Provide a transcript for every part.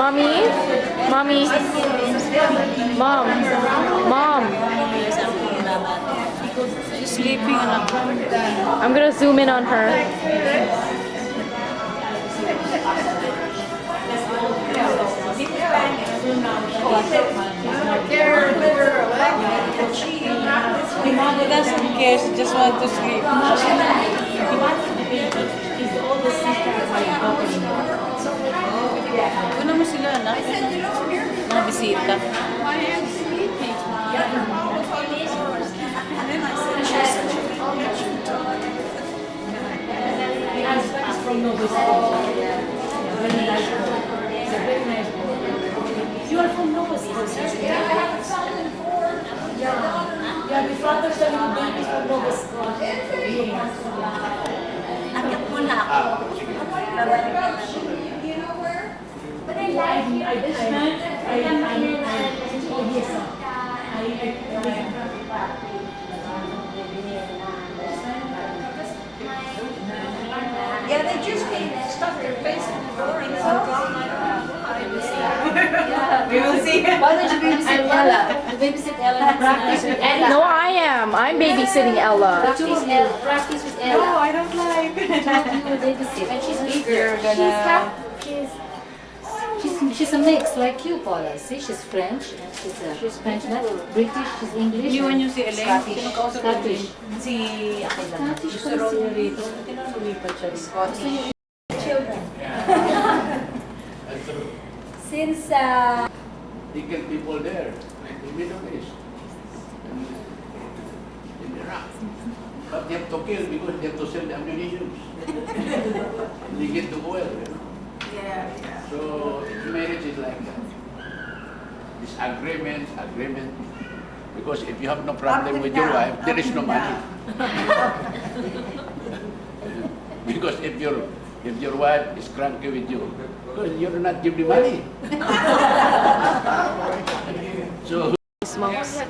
Mommy? Mommy? Mom? Mom? She's sleeping. I'm gonna zoom in on her. He doesn't care. She just wants to sleep. Ano mo sila, anak? Mga bisita. You are from Nova Scotia. Yeah, my father's a little baby from Nova Scotia. Agad mo na ako. But I like you. Yeah, they just came and stuck their face in the door and We will see. Why don't you babysit Ella? You babysit Ella and practice with Ella. No, I am. I'm babysitting Ella. Practice with Ella. Practice with Ella. No, I don't like. You babysit. And she's You're gonna... She's a mix like you, Paula. See, she's French. She's French, not British. She's English. Iwan niyo si Elaine. Scottish. Sino kausap mo Scottish. din? Si... Scottish Gusto raw niya rito. Tinulipat siya. Scottish. children. Since They get people there, like the Middle East, in Iraq. But they have to kill because they have to sell the ammunition. They get the oil, you know. yeah. So marriage is like that. This agreement. Because if you have no problem with your wife, there is no money. Because if your wife is cranky with you, because you're not giving money. So Smokes.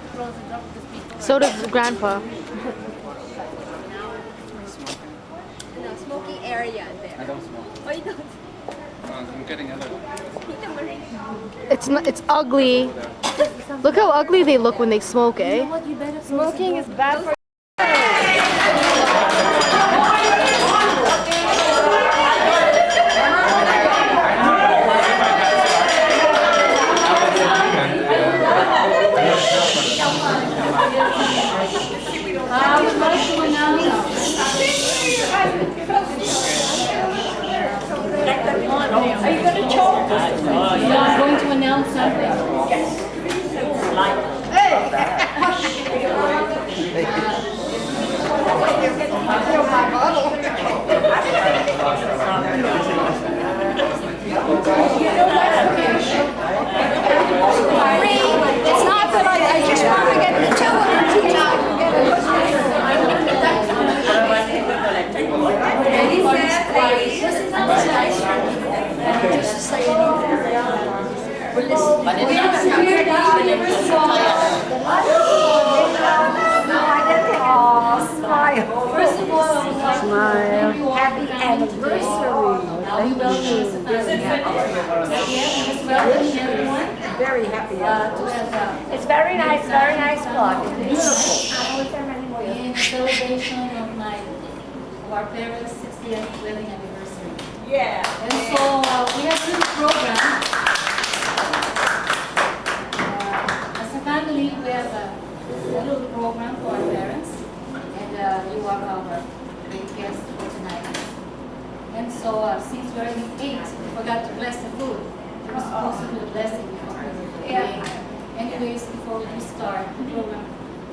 So does Grandpa. No, smoking area there. I don't smoke. Oh, you don't? I'm getting a little. It's not. It's ugly. Look how ugly they look when they smoke, eh? Smoking is bad for Are you going to choke? I'm going to announce something. It's not that I just want to get the children to First of all, Smile. happy anniversary. Very happy. It's very nice vlog. in celebration of our parents' 60th wedding anniversary. Yeah. And so we have this program. As a family, we have a little program for our parents, and you are our great guest for tonight. And so since we already ate, we forgot to bless the food. We were supposed to do the blessing before we ate. Anyways, before we start the program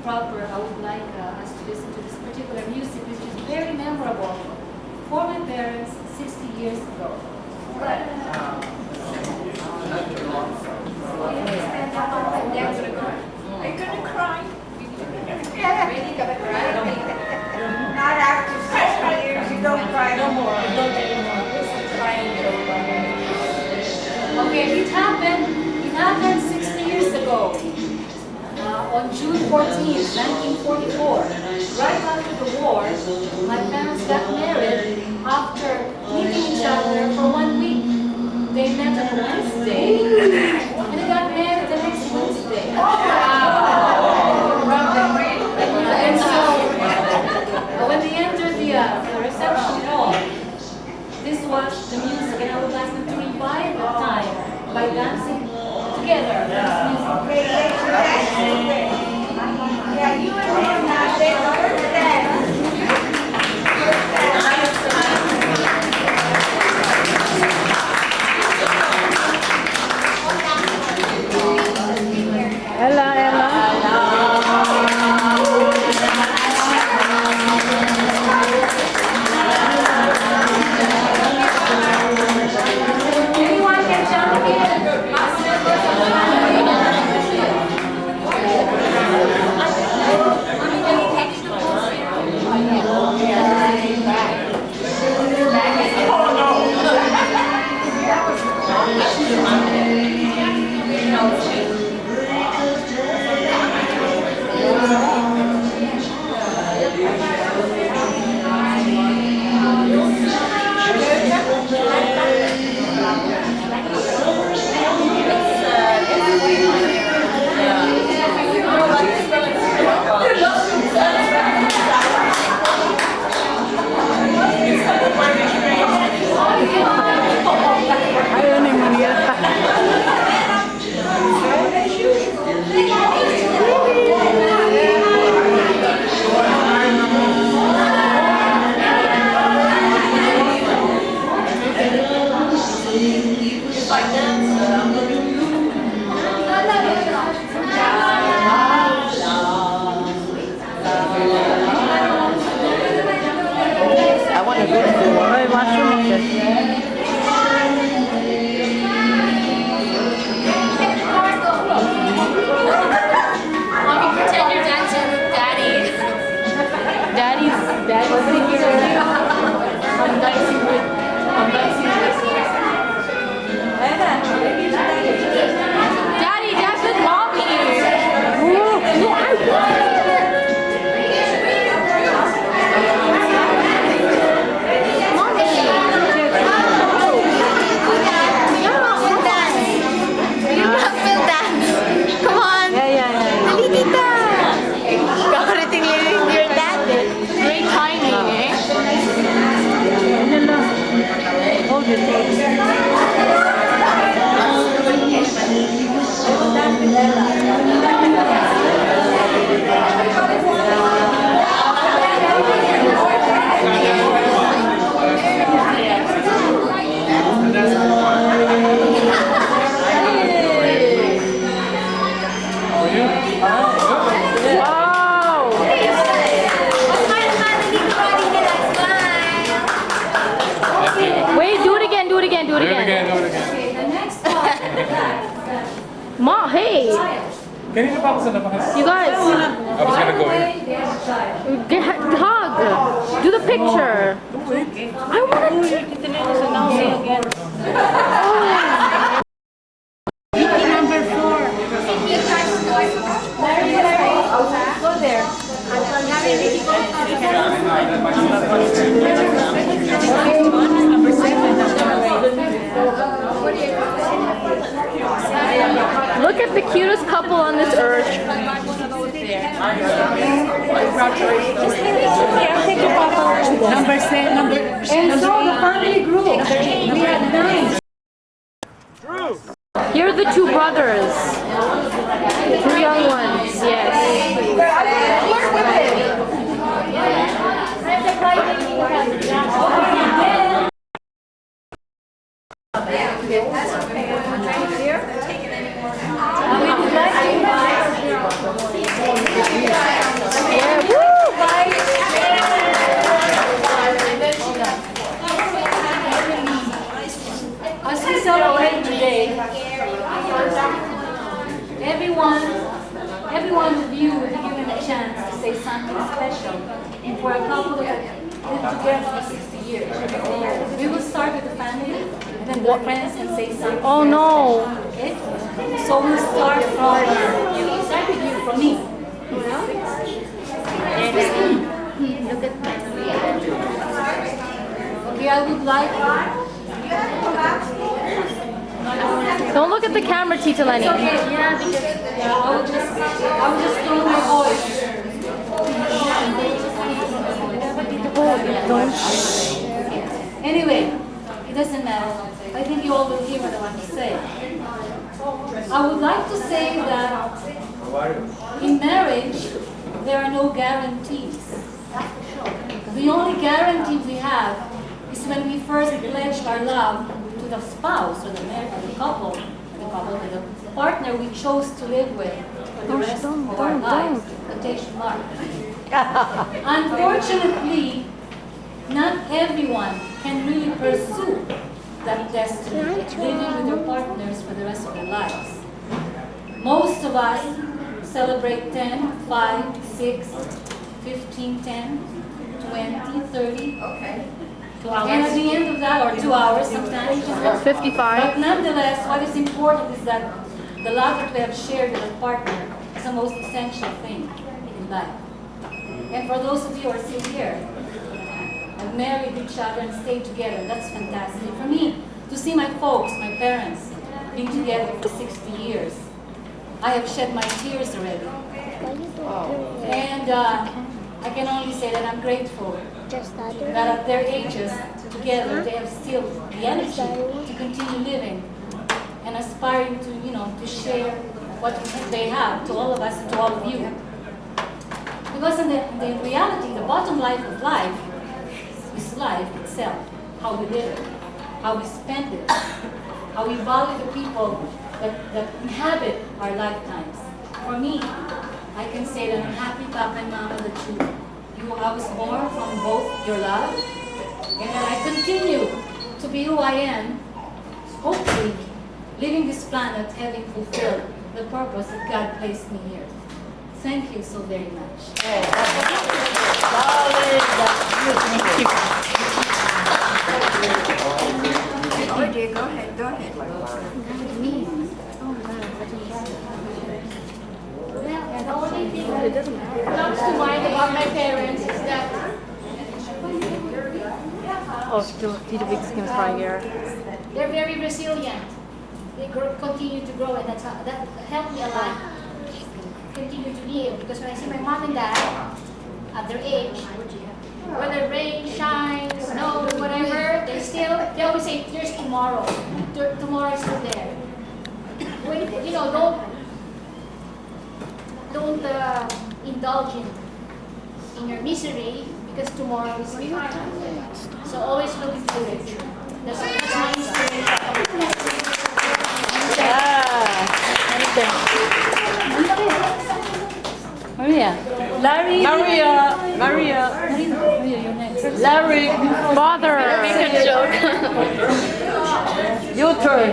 proper, I would like us to listen to this particular music, which is very memorable for my parents 60 years ago. Are you gonna cry? Yeah. Really gonna cry? Not after 60 years, you don't cry no more. Don't anymore. Okay, it happened 60 years ago. On June 14th, 1944, right after the war, my parents got married after meeting each other for 1 week. They met on Wednesday, occupy the time by dancing together. Yeah, you and him now, they first dance. Ella, Ella. Anyone can jump in. Ayaw ni Marietta. I want to go to Ay, mushroom ako. Mommy, pretend you're dancing with Daddy. Daddy's singing. I'm dancing with. Daddy, dance with Mommy. No, I want. Come on. Yeah, yeah, yeah. Dali, tita. Kakarating lang your dad. Great timing, eh? Hello. Hold your tape. Wow! Wait, do it again, do it again, do it again. The next part. Ma, hey, Kanina pa ako sa labas. you guys, I was gonna go here. get, hug. Do the picture. I want to. Go there. Look at the cutest couple on this earth. And so the family grew. We had 9. Here are the two brothers. Two young ones, yes. Yeah, woo! As we celebrate today, everyone of you will be given a chance to say something special for a couple that lived together for 60 years. We will start with the family, and then the friends can say something. Oh no. Okay? So we'll start from you. Start with you, from me. Okay, I would like. Don't look at the camera, Tita Lenny. Okay, yeah, because I will just tone my voice. Anyway, it doesn't matter. I think you all will hear what I want to say. I would like to say that in marriage, there are no guarantees. The only guarantee we have is when we first pledge our love to the spouse or the couple, the partner we chose to live with for the rest of our lives. Quotation mark. Unfortunately, not everyone can really pursue that destiny of living with their partners for the rest of their lives. Most of us celebrate 10, 5, 6, 15, 10, 20, 30. Okay. And at the end of that, or 2 hours sometimes. 55. But nonetheless, what is important is that the love that we have shared with a partner is the most essential thing in life. And for those of you who are still here, have married each other and stayed together, that's fantastic. For me, to see my folks, my parents, being together for 60 years, I have shed my tears already. And I can only say that I'm grateful that at their ages, together, they have still the energy to continue living and aspiring to, to share what they have to all of us and to all of you. Because in the reality, the bottom line of life is life itself, how we live it, how we spend it, how we value the people that inhabit our lifetimes. For me, I can say that I'm happy, Papa and Mama, that I was born from both your love, and that I continue to be who I am, hopefully leaving this planet having fulfilled the purpose that God placed me here. Thank you so very much. Oh, dear, go ahead, go ahead. The only thing that comes to mind about my parents is that Tito Vic's can try here. they're very resilient. They continue to grow, and that helped me a lot. Continue to live, because when I see my mom and dad at their age, whether rain, shine, snow, whatever, they always say, "There's tomorrow. Tomorrow is still there." Don't indulge in your misery, because tomorrow is behind. So always look into the future. That's my inspiration. Maria. Larry. Maria. You're next. Larry. Father. Make a joke. Your turn.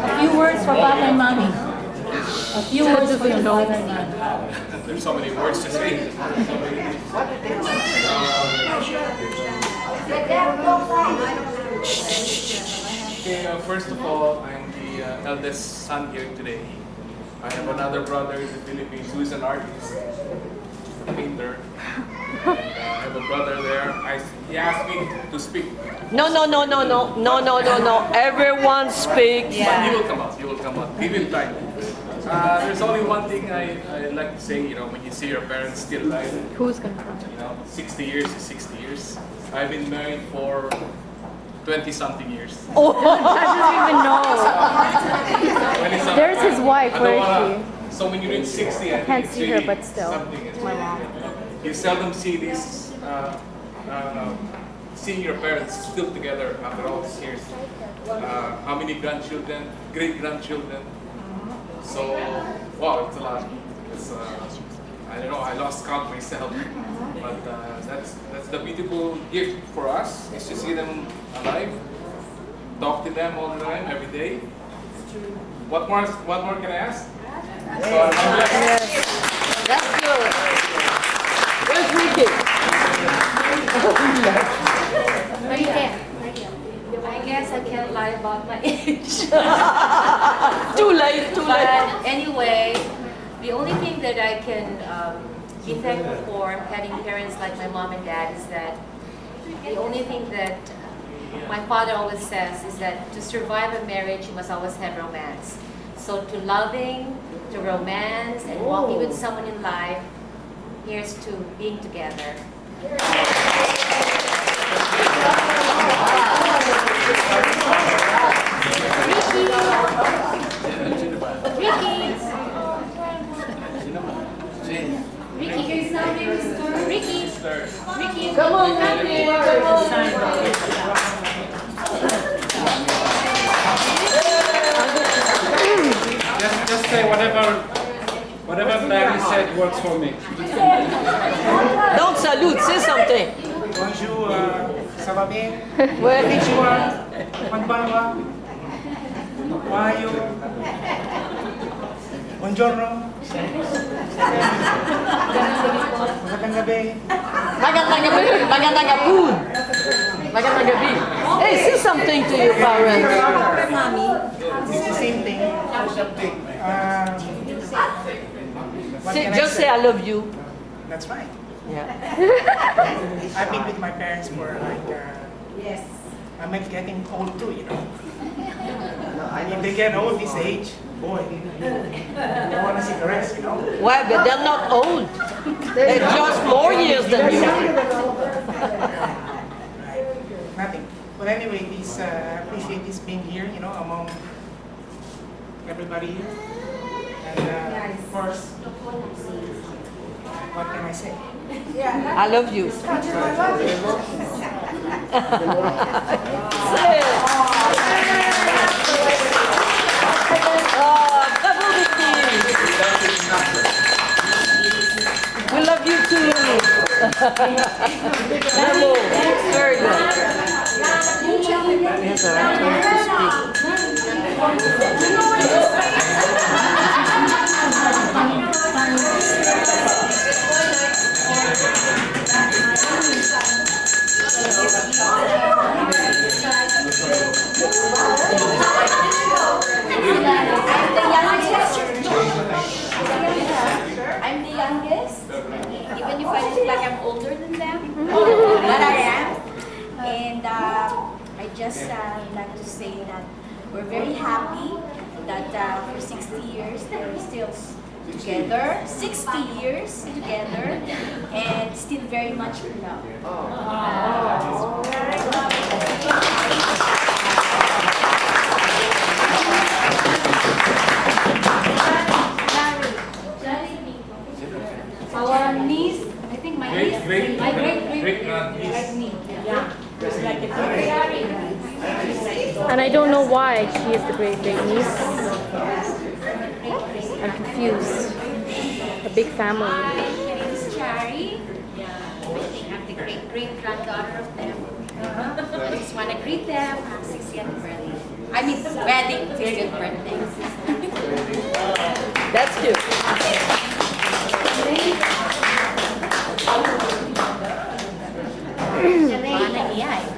A few words for Papa and Mommy. A few words for your Father and Mommy. There's so many words to say. Okay, first of all, I'm the eldest son here today. I have another brother in the Philippines who is an artist, a painter. And, I have a brother there. He asked me to speak. No. Everyone speaks. But he will come out. He will come out. Give him time. There's only one thing I like to say. When you see your parents still alive, Who's gonna cry? 60 years is 60 years. I've been married for 20-something years. Oh, doesn't even know. 20-something. There's his wife. I don't Where wanna- is So when you reach 60, I can't think it's see her, really but still. something. It's My mom. You seldom see this, seeing your parents still together after all these years. How many grandchildren, great-grandchildren. So, wow, it's a lot. It's, I don't know, I lost count myself. But that's the beautiful gift for us, is to see them alive, talk to them all the time, every day. What more can I ask? So, I'm blessed. That's good. Where's Ricky? I guess I can't lie about my age. Too late. But anyway, the only thing that I can be thankful for having parents like my mom and dad is that the only thing that my father always says is that to survive a marriage, you must always have romance. So to loving, to romance, and walking with someone in life, here's to being together. it works for me. Don't salute, say something. Bonjour, ça va bien? Ouais. Konnichiwa, konbanwa, ohayo, buongiorno, magandang gabi. Magandang gabi. Magandang hapon. Magandang gabi. Hey, say something to your parents. It's the same thing. What Say, can I just say I love you. That's fine. Yeah. I've been with my parents for like, Yes. I'm like getting old too, you know. If they get old this age, boy, they want to see the rest, you know. Why? But they're not old. They're just more years than you. Nothing. But anyway, this I appreciate this being here, you know, among everybody here. And of course, what can I say? I love you. Say it. Oh, bravo, Vicky. We love you too. Bravo. Very good. Yes, sir. I told you to speak. I'm the youngest, even if I look like I'm older than them, but I am. And I just like to say that we're very happy that for 60 years they're still together, 60 years together, and still very much in love. Our niece, I think my niece, my Great-grand-niece. niece. Yeah. Like a And I don't know why she is the great niece. I'm confused. A big family. My name is Chari. I'm the great-great-granddaughter of them. I just want to greet them on 60th birthday. I mean, wedding, 60th birthday. That's cute.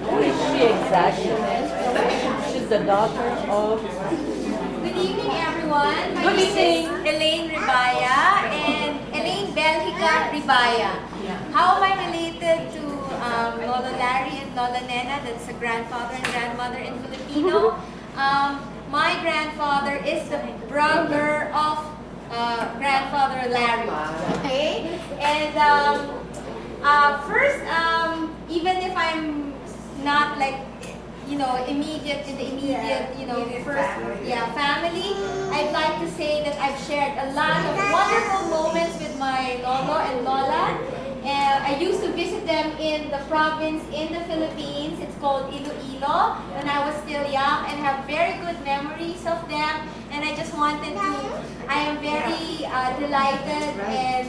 Who is she exactly? She's the daughter of... Good evening, everyone. My Good name evening. is Elaine Ribaya and Elaine Belgica Ribaya. How am I related to Lola Larry and Lola Nena? That's a grandfather and grandmother in Filipino. My grandfather is the brother of grandfather Larry. Okay? And first, even if I'm not like, you know, immediate, you know, first, family, I'd like to say that I've shared a lot of wonderful moments with my Lolo and Lola. I used to visit them in the province in the Philippines. It's called Iloilo when I was still young, and have very good memories of them. And I just wanted to, I am very delighted and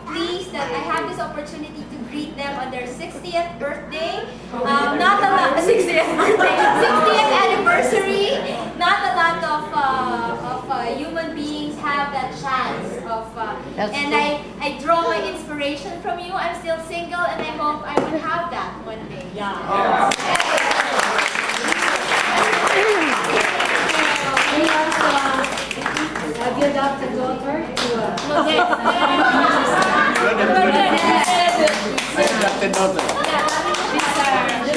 pleased that I have this opportunity to greet them on their 60th birthday. Not a lot, 60th birthday, 60th anniversary. Not a lot of human beings have that chance of, and I draw my inspiration from you. I'm still single, and I hope I will have that one day. Yeah. We also have your adopted daughter to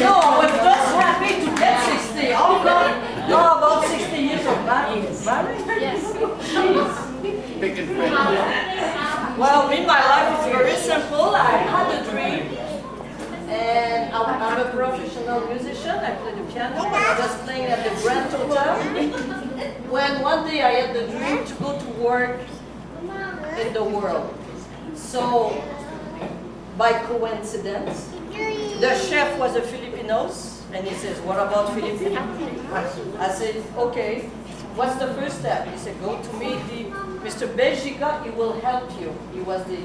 No, I was just happy to get 60. How long? No, about 60 years of marriage. Yes. Well, me, my life is very simple. I had a dream. And I'm a professional musician. I play the piano. I was playing at the Grand Hotel. When one day I had the dream to go to work in the world. So, by coincidence, the chef was a Filipino, and he says, "What about Filipino?" I said, "Okay, what's the first step?" He said, "Go to meet the Mr. Belgica, he will help you. He was the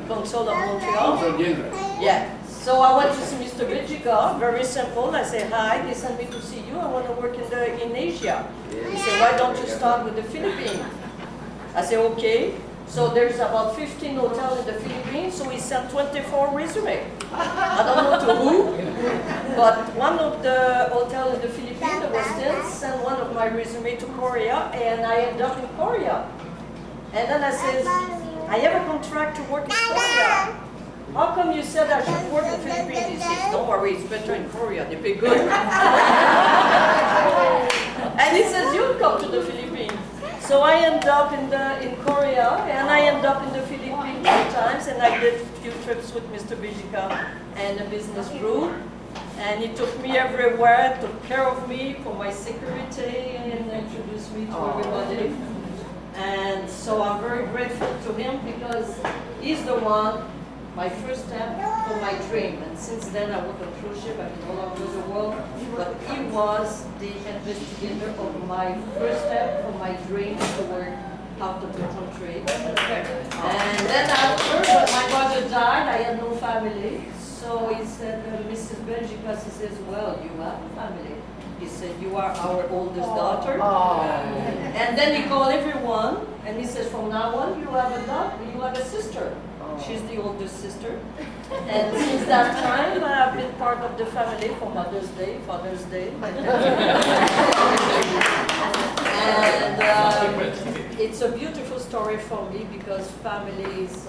consul of Montreal. Also general. Yeah. So I went to see Mr. Belgica, very simple. I say, hi, they sent me to see you. I want to work in Asia. He said, why don't you start with the Philippines? I said, okay. So there's about 15 hotels in the Philippines, so he sent 24 resumes. I don't know to who, but one of the hotels in the Philippines, the West End, sent one of my resumes to Korea, and I ended up in Korea. And then I said, I have a contract to work in Korea. How come you said I should work in the Philippines? He says, don't worry, it's better in Korea, they pay good. And he says, you'll come to the Philippines. So I ended up in Korea, and I ended up in the Philippines 2 times, and I did a few trips with Mr. Bijika and the business group. And he took me everywhere, took care of me for my security, and introduced me to everybody. And so I'm very grateful to him because he's the one, my first step for my dream. And since then I work on cruise ship, I've been all over the world. But he was the investigator of my first step for my dream to work out of the country. And then after, but my mother died, I had no family. So he said, Mrs. Belgica, he says, well, you have a family. He said, you are our oldest daughter. And then he called everyone, and he says, from now on, you have a daughter, you have a sister. She's the oldest sister. And since that time, I've been part of the family for Mother's Day, Father's Day. And it's a beautiful story for me because family is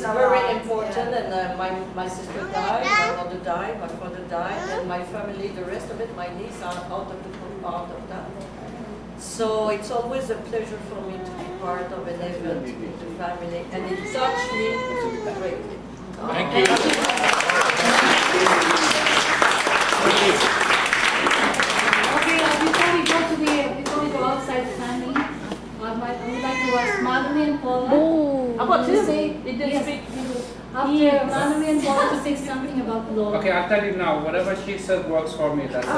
very important. And my sister died, my mother died, my father died, and my family, the rest of it, my niece are out of that. So it's always a pleasure for me to be part of an event with the family, and it touched me greatly. Thank you. Okay, before we go outside the family, I would like to ask Madame and Paula. How about to him? say, He didn't speak. After Madame and Paula to say something about Lola. Okay, I'll tell you now. Whatever she said works for me. That's it.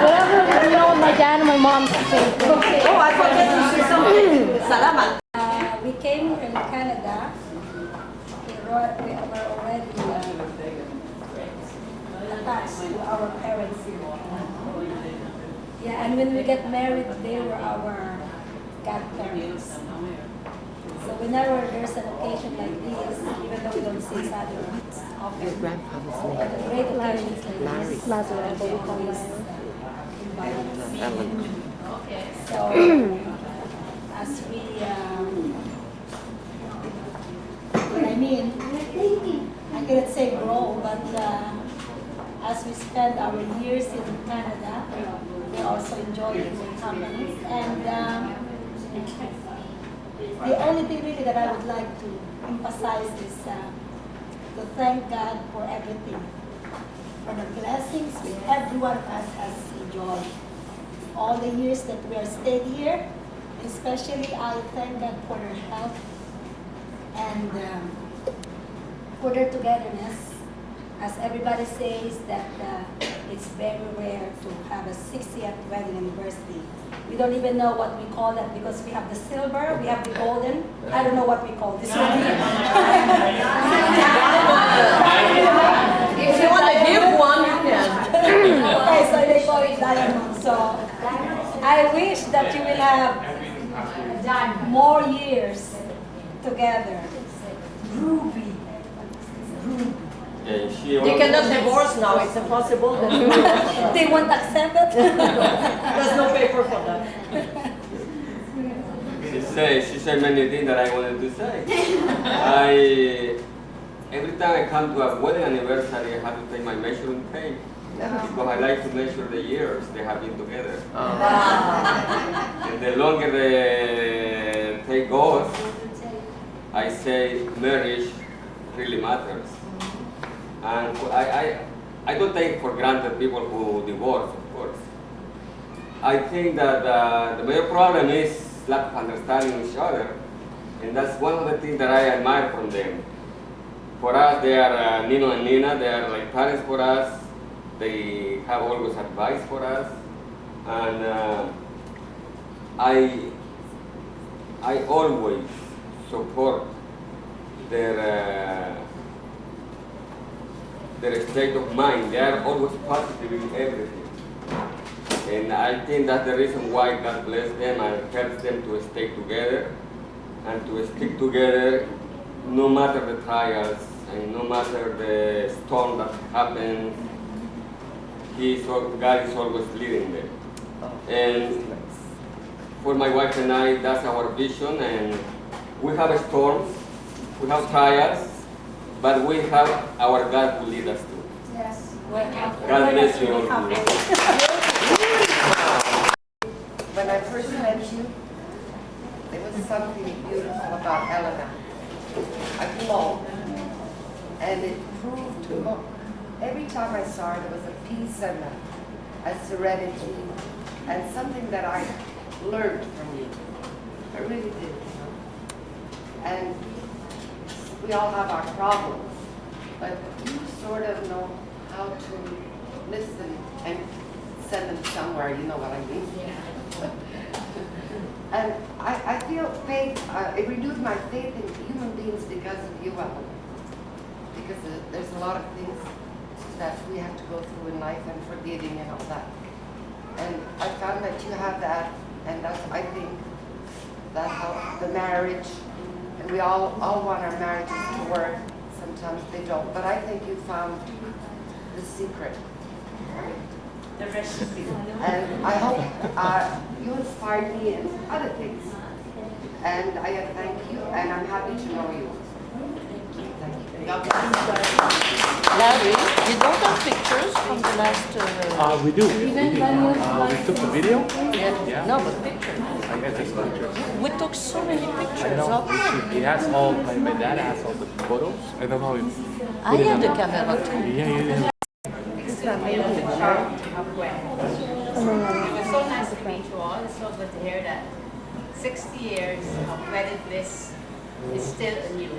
Whatever, my dad and my mom say. Okay. Oh, I forgot to say something. Salamat. We came from Canada. We were already attached to our parents here. Yeah, and when we get married, they were our godparents. So whenever there's an occasion like this, even though we don't see each other often, the great occasions like this, Lazarus, they always invite us. So as we, I cannot say grow, but as we spend our years in Canada, we also enjoy the company. And the only thing really that I would like to emphasize is to thank God for everything, for the blessings which every one of us has enjoyed. All the years that we are stayed here, especially I thank God for their health and for their togetherness. As everybody says that it's very rare to have a 60th wedding anniversary. We don't even know what we call that because we have the silver, we have the golden. I don't know what we call this one. If you want to give one, you can. Okay, so they call it diamond. So I wish that you will have more years together. Ruby. You cannot divorce now, it's impossible. They won't accept it. There's no paper for that. She said many things that I wanted to say. Every time I come to a wedding anniversary, I have to take my measuring tape because I like to measure the years they have been together. And the longer the tape goes, I say marriage really matters. And I don't take for granted people who divorce, of course. I think that the major problem is lack of understanding each other, and that's one of the things that I admire from them. For us, they are Nino and Nina, they are like parents for us, they have always advice for us, and I always support their state of mind. They are always positive in everything. And I think that's the reason why God bless them and helps them to stay together and to stick together no matter the trials and no matter the storm that happens. God is always leading them. And for my wife and I, that's our vision. And we have storms, we have trials, but we have our God to lead us to. Yes. God bless you all. When I first met you, there was something beautiful about Elena. A glow. And it proved to every time I saw her, there was a peace and a serenity and something that I learned from you. I really did. And we all have our problems, but you sort of know how to listen and send them somewhere, you know what I mean? Yeah. And I feel faith, it renewed my faith in human beings because of you, Ellen. Because there's a lot of things that we have to go through in life and forgiving and all that. And I found that you have that, and that's, I think, that helps the marriage. And we all want our marriages to work. Sometimes they don't, but I think you found the secret. The recipe. And I hope you inspired me in other things. And I thank you, and I'm happy to know you. Thank you. God bless. Larry, you don't have pictures from the last... We do. We took the video. Yeah. No, but pictures. I guess it's pictures. We took so many pictures. I know. He has all, my dad has all the photos. I don't know if... I have the camera too. Yeah. It was so nice to meet you all. It's so good to hear that 60 years of wedded bliss is still anew.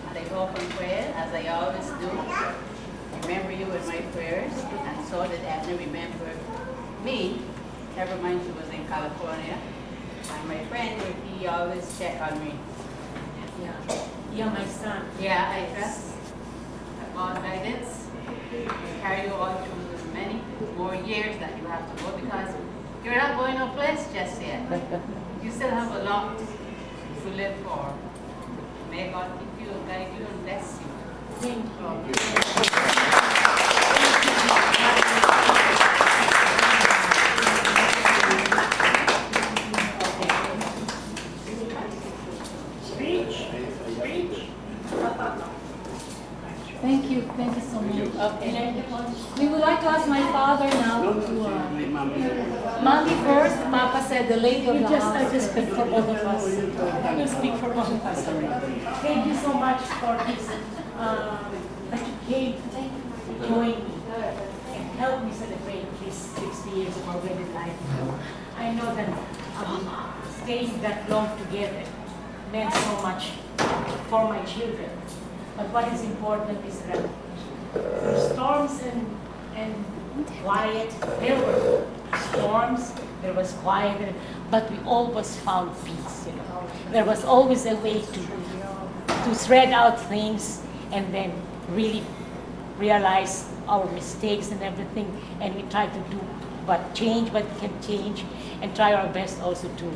And I hope and pray, as I always do, remember you in my prayers, and so did Edna remember me. Never mind, she was in California. And my friend, he always checked on me. Yeah. You're my son. Yeah, I trust God guidance. Carry you on through many more years that you have to go, because you're not going no place just yet. You still have a lot to live for. May God keep you, guide you, and bless you. Thank you. Thank you so much. Okay. We would like to ask my father now to, Mommy first, Papa said the lady of the house. I just speak for both of us. I will speak for both of us. Thank you so much for this, that you came to join me and help me celebrate these 60 years of our wedded life. I know that staying that long together meant so much for my children. But what is important is that storms and quiet, there were storms, there was quiet, but we always found peace, you know. There was always a way to thread out things and then really realize our mistakes and everything, and we try to do what can change, and try our best also to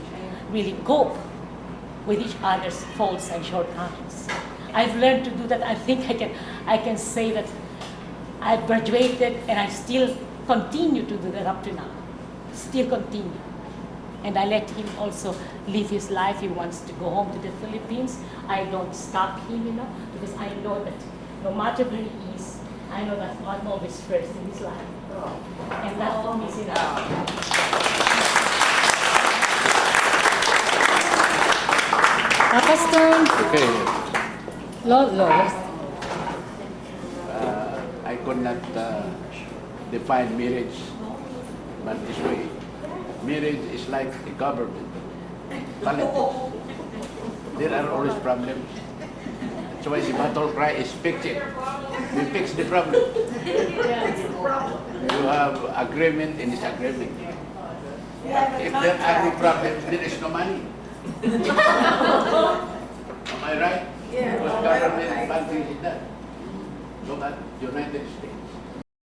really cope with each other's faults and shortcomings. I've learned to do that. I think I can say that I've graduated, and I still continue to do that up to now. Still continue. And I let him also live his life. He wants to go home to the Philippines. I don't stop him, you know, because I know that no matter where he is, I know that God always first in his life. And that for me is enough. Papa's turn. Okay. Lolo. I could not define marriage, but this way. Marriage is like a government. Politics. There are always problems. That's why the battle cry is fix it. We fix the problem. You have agreement and disagreement. If there are no problems, there is no money. Am I right? Yeah. Because government countries is that. Look at United States.